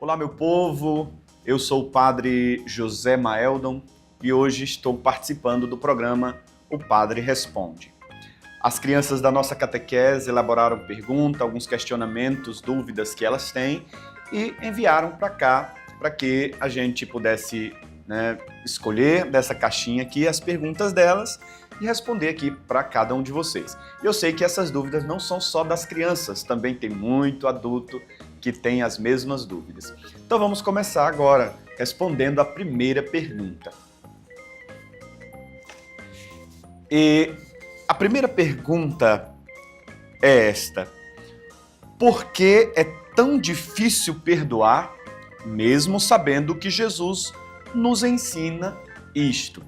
Olá, meu povo, eu sou o Padre José Maeldon e hoje estou participando do programa O Padre Responde. As crianças da nossa catequese elaboraram perguntas, alguns questionamentos, dúvidas que elas têm e enviaram para cá para que a gente pudesse escolher dessa caixinha aqui as perguntas delas e responder aqui para cada um de vocês. Eu sei que essas dúvidas não são só das crianças, também tem muito adulto que tem as mesmas dúvidas. Então vamos começar agora respondendo a primeira pergunta. E a primeira pergunta é esta: por que é tão difícil perdoar, mesmo sabendo que Jesus nos ensina isto?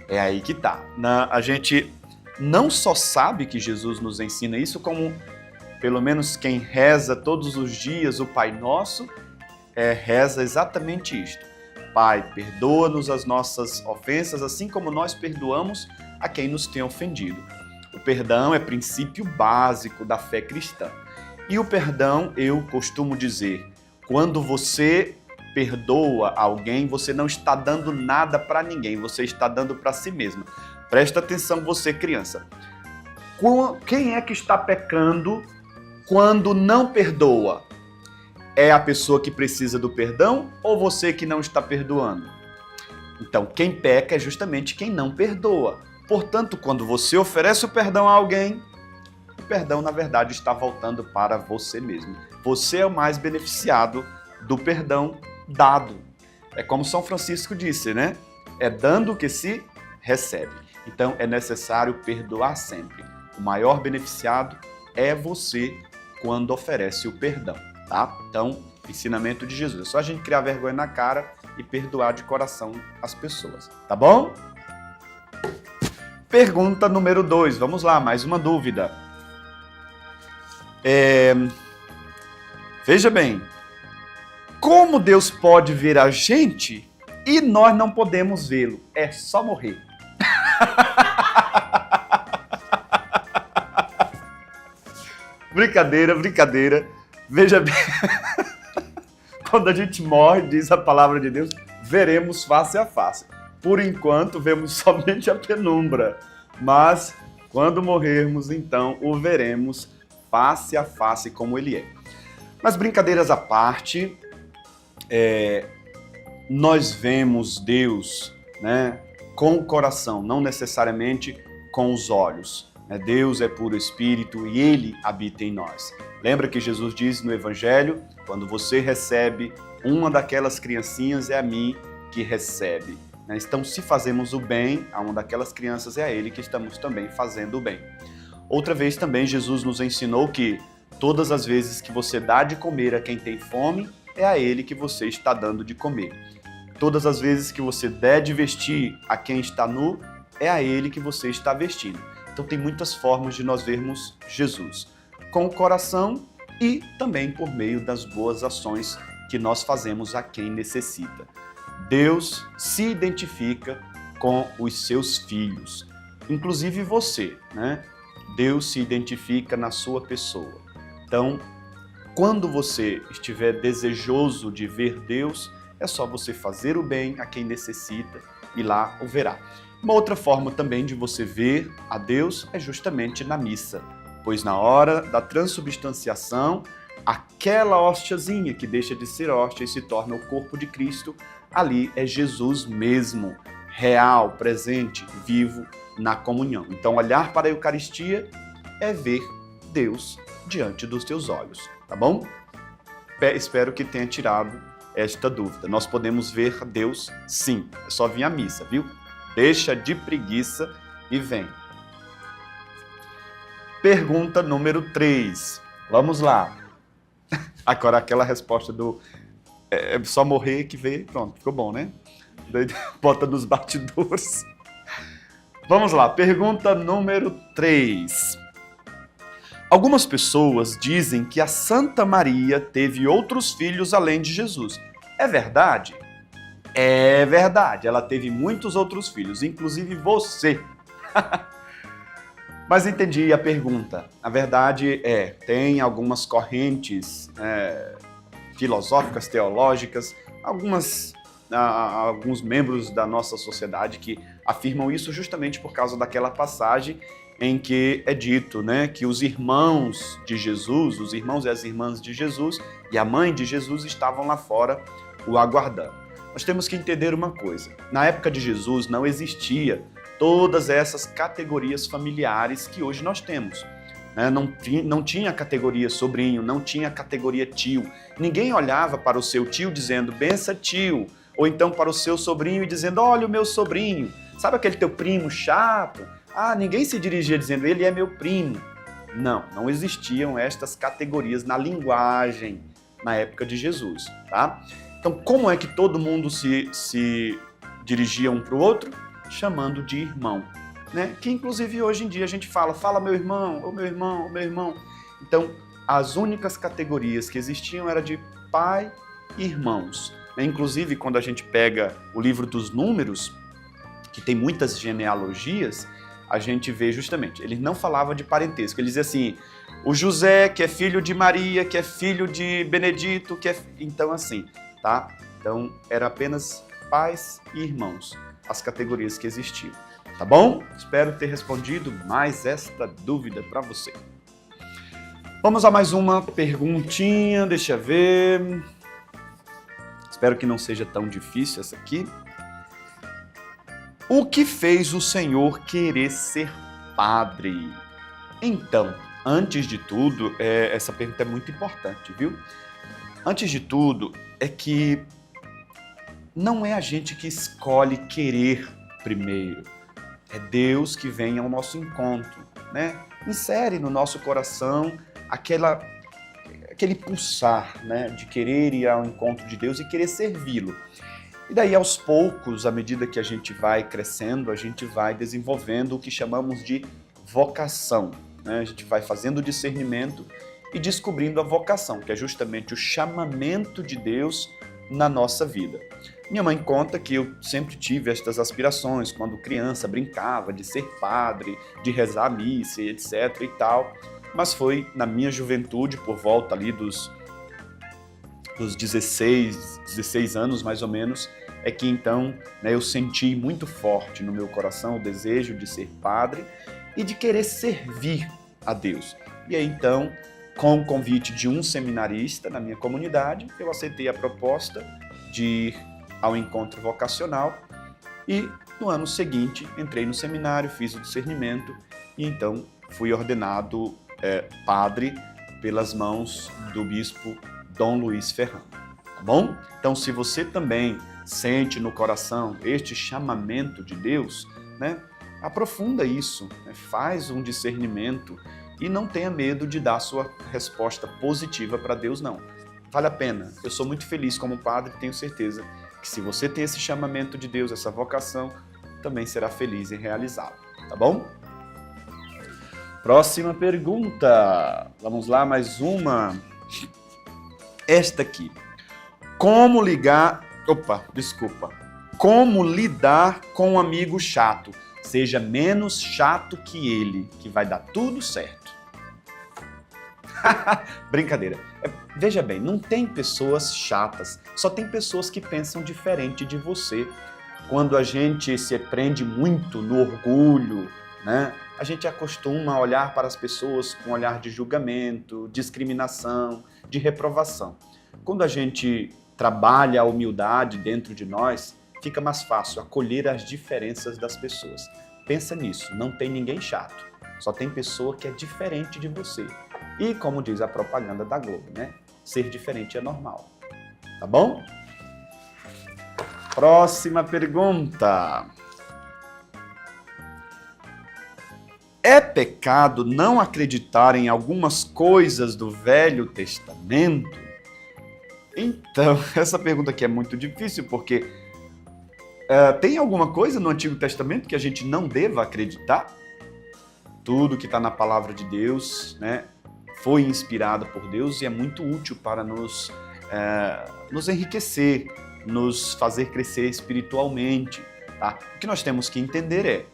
É aí que tá. A gente não só sabe que Jesus nos ensina isso, como pelo menos quem reza todos os dias o Pai Nosso, reza exatamente isto. Pai, perdoa-nos as nossas ofensas, assim como nós perdoamos a quem nos tem ofendido. O perdão é princípio básico da fé cristã. E o perdão, eu costumo dizer, quando você perdoa alguém, você não está dando nada para ninguém, você está dando para si mesmo. Presta atenção você, criança. Quem é que está pecando quando não perdoa? É a pessoa que precisa do perdão ou você que não está perdoando? Então, quem peca é justamente quem não perdoa. Portanto, quando você oferece o perdão a alguém, o perdão, na verdade, está voltando para você mesmo. Você é o mais beneficiado do perdão dado. É como São Francisco disse, né? É dando que se recebe. Então, é necessário perdoar sempre. O maior beneficiado é você quando oferece o perdão, tá? Então, ensinamento de Jesus. É só a gente criar vergonha na cara e perdoar de coração as pessoas, tá bom? Pergunta número 2. Vamos lá, mais uma dúvida. Veja bem, como Deus pode ver a gente e nós não podemos vê-lo? É só morrer. Brincadeira, brincadeira. Veja bem, quando a gente morre, diz a palavra de Deus, veremos face a face. Por enquanto, vemos somente a penumbra, mas quando morrermos, então, o veremos face a face como ele é. Mas brincadeiras à parte, nós vemos Deus, né, com o coração, não necessariamente com os olhos. Deus é puro espírito e ele habita em nós. Lembra que Jesus diz no Evangelho, quando você recebe uma daquelas criancinhas, é a mim que recebe. Então, se fazemos o bem a uma daquelas crianças, é a ele que estamos também fazendo o bem. Outra vez também Jesus nos ensinou que todas as vezes que você dá de comer a quem tem fome, é a ele que você está dando de comer. Todas as vezes que você der de vestir a quem está nu, é a ele que você está vestindo. Então tem muitas formas de nós vermos Jesus, com o coração e também por meio das boas ações que nós fazemos a quem necessita. Deus se identifica com os seus filhos, inclusive você, né? Deus se identifica na sua pessoa. Então, quando você estiver desejoso de ver Deus, é só você fazer o bem a quem necessita e lá o verá. Uma outra forma também de você ver a Deus é justamente na missa, pois na hora da transubstanciação, aquela hóstiazinha que deixa de ser hóstia e se torna o corpo de Cristo, ali é Jesus mesmo, real, presente, vivo na comunhão. Então, olhar para a Eucaristia é ver Deus diante dos teus olhos, tá bom? Espero que tenha tirado esta dúvida. Nós podemos ver Deus sim, é só vir à missa, viu? Deixa de preguiça e vem. Pergunta número 3. Vamos lá. Agora aquela resposta do é só morrer que vê, pronto, ficou bom, né? Bota nos batidores. Vamos lá, pergunta número 3. Algumas pessoas dizem que a Santa Maria teve outros filhos além de Jesus. É verdade? É verdade, ela teve muitos outros filhos, inclusive você. Mas entendi a pergunta. A verdade tem algumas correntes filosóficas, teológicas, alguns membros da nossa sociedade que afirmam isso justamente por causa daquela passagem em que é dito, né, que os irmãos de Jesus, os irmãos e as irmãs de Jesus e a mãe de Jesus estavam lá fora o aguardando. Nós temos que entender uma coisa, na época de Jesus não existia todas essas categorias familiares que hoje nós temos. Não tinha categoria sobrinho, não tinha categoria tio. Ninguém olhava para o seu tio dizendo, bença tio, ou então para o seu sobrinho e dizendo, olha o meu sobrinho. Sabe aquele teu primo chato? Ninguém se dirigia dizendo, ele é meu primo. Não existiam estas categorias na linguagem na época de Jesus, tá? Então, como é que todo mundo se dirigia um para o outro? Chamando de irmão, né? Que inclusive hoje em dia a gente fala meu irmão, ô meu irmão, ô meu irmão. Então, as únicas categorias que existiam era de pai e irmãos. Inclusive, quando a gente pega o livro dos Números, que tem muitas genealogias, a gente vê justamente, ele não falava de parentesco, ele dizia assim, o José, que é filho de Maria, que é filho de Benedito, então assim, tá? Então, era apenas pais e irmãos, as categorias que existiam, tá bom? Espero ter respondido mais esta dúvida para você. Vamos a mais uma perguntinha, deixa eu ver. Espero que não seja tão difícil essa aqui. O que fez o Senhor querer ser padre? Então, antes de tudo, essa pergunta é muito importante, viu? Antes de tudo, é que não é a gente que escolhe querer primeiro. É Deus que vem ao nosso encontro, né? Insere no nosso coração aquele pulsar, né? De querer ir ao encontro de Deus e querer servi-lo. E daí, aos poucos, à medida que a gente vai crescendo, a gente vai desenvolvendo o que chamamos de vocação, né? A gente vai fazendo o discernimento e descobrindo a vocação, que é justamente o chamamento de Deus na nossa vida. Minha mãe conta que eu sempre tive estas aspirações, quando criança brincava de ser padre, de rezar a missa, etc. e tal, mas foi na minha juventude, por volta ali dos 16 anos mais ou menos, é que então, né, eu senti muito forte no meu coração o desejo de ser padre e de querer servir a Deus. E aí então, com o convite de um seminarista na minha comunidade, eu aceitei a proposta de ir ao encontro vocacional e no ano seguinte entrei no seminário, fiz o discernimento e então fui ordenado padre pelas mãos do bispo Dom Luiz Ferrand, tá bom? Então, se você também sente no coração este chamamento de Deus, né, aprofunda isso, né, faz um discernimento e não tenha medo de dar sua resposta positiva para Deus, não. Vale a pena. Eu sou muito feliz como padre e tenho certeza que se você tem esse chamamento de Deus, essa vocação, também será feliz em realizá-lo, tá bom? Próxima pergunta. Vamos lá, mais uma. Esta aqui. Como lidar com um amigo chato? Seja menos chato que ele, que vai dar tudo certo. Brincadeira. Veja bem, não tem pessoas chatas, só tem pessoas que pensam diferente de você. Quando a gente se prende muito no orgulho, né? A gente acostuma a olhar para as pessoas com um olhar de julgamento, discriminação, de reprovação. Quando a gente trabalha a humildade dentro de nós, fica mais fácil acolher as diferenças das pessoas. Pensa nisso, não tem ninguém chato, só tem pessoa que é diferente de você. E como diz a propaganda da Globo, né? Ser diferente é normal. Tá bom? Próxima pergunta. É pecado não acreditar em algumas coisas do Velho Testamento? Então, essa pergunta aqui é muito difícil, porque tem alguma coisa no Antigo Testamento que a gente não deva acreditar? Tudo que está na Palavra de Deus, né, foi inspirado por Deus e é muito útil para nos enriquecer, nos fazer crescer espiritualmente. Tá? O que nós temos que entender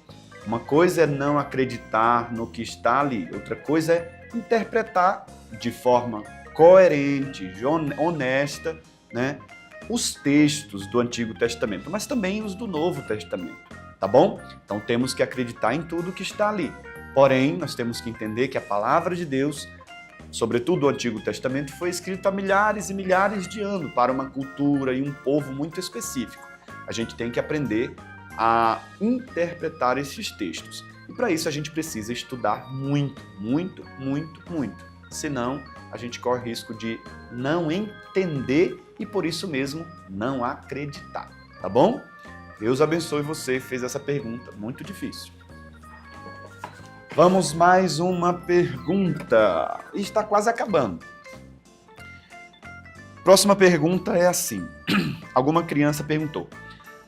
uma coisa é não acreditar no que está ali, outra coisa é interpretar de forma coerente, honesta, né, os textos do Antigo Testamento, mas também os do Novo Testamento, tá bom? Então temos que acreditar em tudo que está ali. Porém, nós temos que entender que a palavra de Deus, sobretudo o Antigo Testamento, foi escrito há milhares e milhares de anos para uma cultura e um povo muito específico. A gente tem que aprender a interpretar esses textos. E para isso a gente precisa estudar muito, muito, muito, muito. Senão, a gente corre risco de não entender e, por isso mesmo, não acreditar. Tá bom? Deus abençoe você, fez essa pergunta muito difícil. Vamos mais uma pergunta. Está quase acabando. Próxima pergunta é assim. Alguma criança perguntou: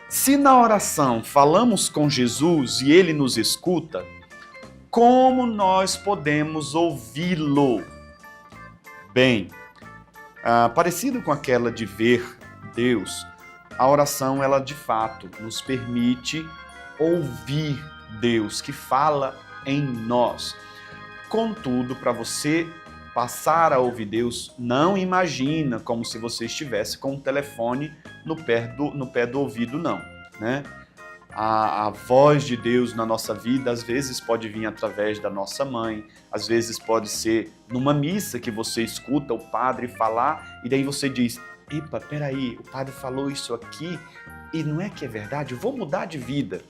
se na oração falamos com Jesus e ele nos escuta, como nós podemos ouvi-lo? Bem, parecido com aquela de ver Deus, a oração, ela de fato nos permite ouvir Deus que fala em nós. Contudo, para você passar a ouvir Deus, não imagina como se você estivesse com o telefone no pé do ouvido, não, né? A voz de Deus na nossa vida, às vezes pode vir através da nossa mãe, às vezes pode ser numa missa que você escuta o padre falar e daí você diz: epa, peraí, o padre falou isso aqui e não é que é verdade? Eu vou mudar de vida.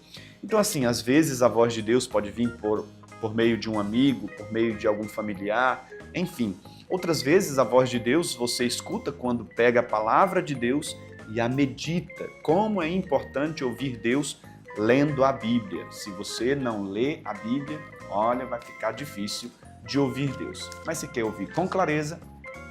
Então assim, às vezes a voz de Deus pode vir por meio de um amigo, por meio de algum familiar, enfim. Outras vezes a voz de Deus você escuta quando pega a palavra de Deus e a medita. Como é importante ouvir Deus lendo a Bíblia. Se você não lê a Bíblia, olha, vai ficar difícil de ouvir Deus. Mas se quer ouvir com clareza,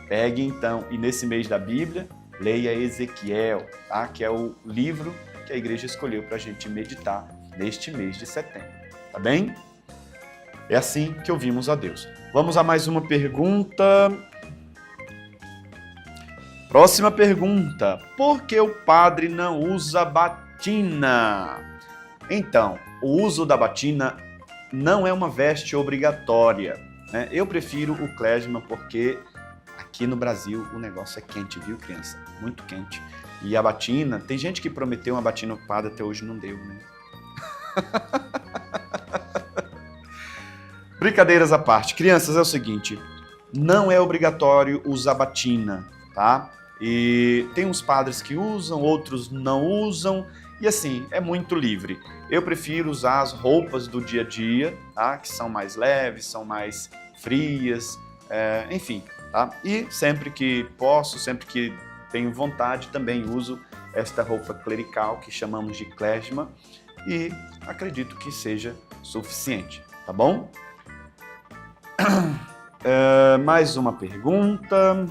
pegue então, e nesse mês da Bíblia, leia Ezequiel, tá? Que é o livro que a igreja escolheu para a gente meditar neste mês de setembro. Tá bem? É assim que ouvimos a Deus. Vamos a mais uma pergunta. Próxima pergunta. Por que o padre não usa batina? Então, o uso da batina não é uma veste obrigatória, né? Eu prefiro o klezmer porque aqui no Brasil o negócio é quente, viu, criança? Muito quente. E a batina, tem gente que prometeu uma batina ao padre, até hoje não deu, né? Brincadeiras à parte. Crianças, é o seguinte, não é obrigatório usar batina, tá? E tem uns padres que usam, outros não usam, e assim, é muito livre. Eu prefiro usar as roupas do dia a dia, tá? Que são mais leves, são mais frias, enfim, tá? E sempre que posso, sempre que tenho vontade, também uso esta roupa clerical, que chamamos de klezmer, e acredito que seja suficiente, tá bom? Mais uma pergunta.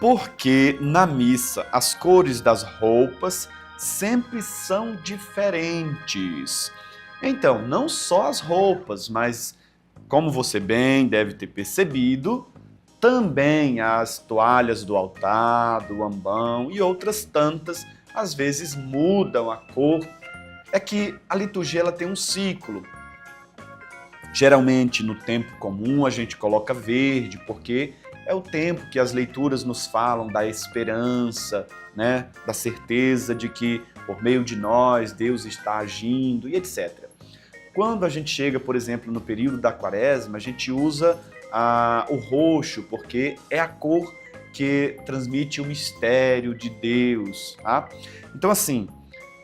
Por que na missa as cores das roupas sempre são diferentes? Então, não só as roupas, mas como você bem deve ter percebido, também as toalhas do altar, do ambão e outras tantas, às vezes mudam a cor. É que a liturgia ela tem um ciclo. Geralmente, no tempo comum, a gente coloca verde, porque é o tempo que as leituras nos falam da esperança, né? Da certeza de que, por meio de nós, Deus está agindo e etc. Quando a gente chega, por exemplo, no período da Quaresma, a gente usa o roxo, porque é a cor que transmite o mistério de Deus, tá? Então, assim,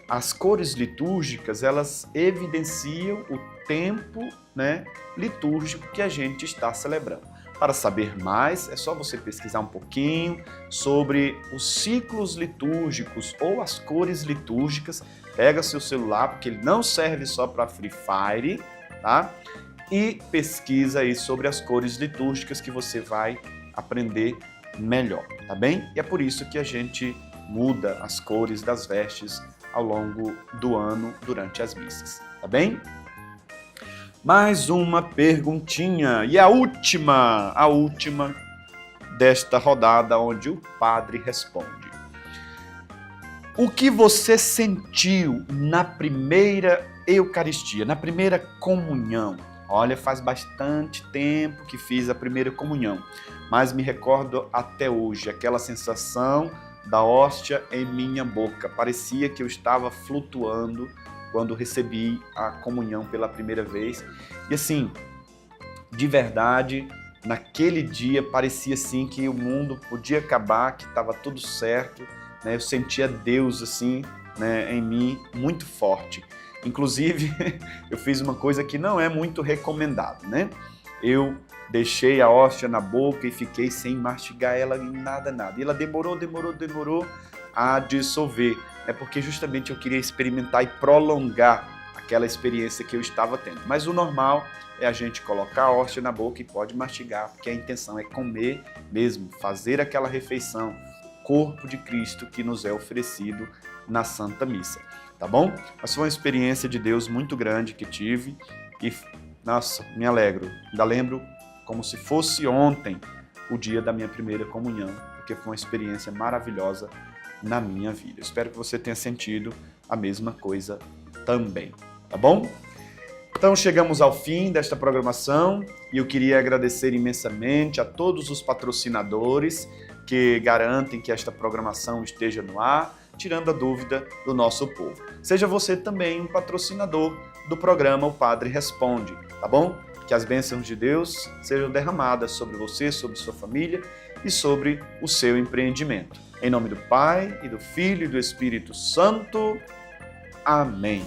as cores litúrgicas, elas evidenciam o tempo, né, litúrgico que a gente está celebrando. Para saber mais, é só você pesquisar um pouquinho sobre os ciclos litúrgicos ou as cores litúrgicas. Pega seu celular, porque ele não serve só para Free Fire, tá? E pesquisa aí sobre as cores litúrgicas que você vai aprender melhor, tá bem? E é por isso que a gente muda as cores das vestes ao longo do ano durante as missas, tá bem? Mais uma perguntinha, e a última desta rodada, onde o padre responde. O que você sentiu na primeira Eucaristia, na primeira comunhão? Olha, faz bastante tempo que fiz a primeira comunhão, mas me recordo até hoje aquela sensação da hóstia em minha boca. Parecia que eu estava flutuando quando recebi a comunhão pela primeira vez. E assim, de verdade, naquele dia parecia assim que o mundo podia acabar, que estava tudo certo, né? Eu sentia Deus assim, né, em mim muito forte. Inclusive, eu fiz uma coisa que não é muito recomendado, né? Eu deixei a hóstia na boca e fiquei sem mastigar ela em nada. E ela demorou a dissolver. É porque justamente eu queria experimentar e prolongar aquela experiência que eu estava tendo. Mas o normal é a gente colocar a hóstia na boca e pode mastigar, porque a intenção é comer mesmo, fazer aquela refeição, corpo de Cristo que nos é oferecido na Santa Missa, tá bom? Mas foi uma experiência de Deus muito grande que tive e, nossa, me alegro. Ainda lembro como se fosse ontem o dia da minha primeira comunhão, porque foi uma experiência maravilhosa na minha vida. Espero que você tenha sentido a mesma coisa também, tá bom? Então chegamos ao fim desta programação e eu queria agradecer imensamente a todos os patrocinadores que garantem que esta programação esteja no ar, tirando a dúvida do nosso povo. Seja você também um patrocinador do programa O Padre Responde, tá bom? Que as bênçãos de Deus sejam derramadas sobre você, sobre sua família e sobre o seu empreendimento. Em nome do Pai, e do Filho e do Espírito Santo. Amém.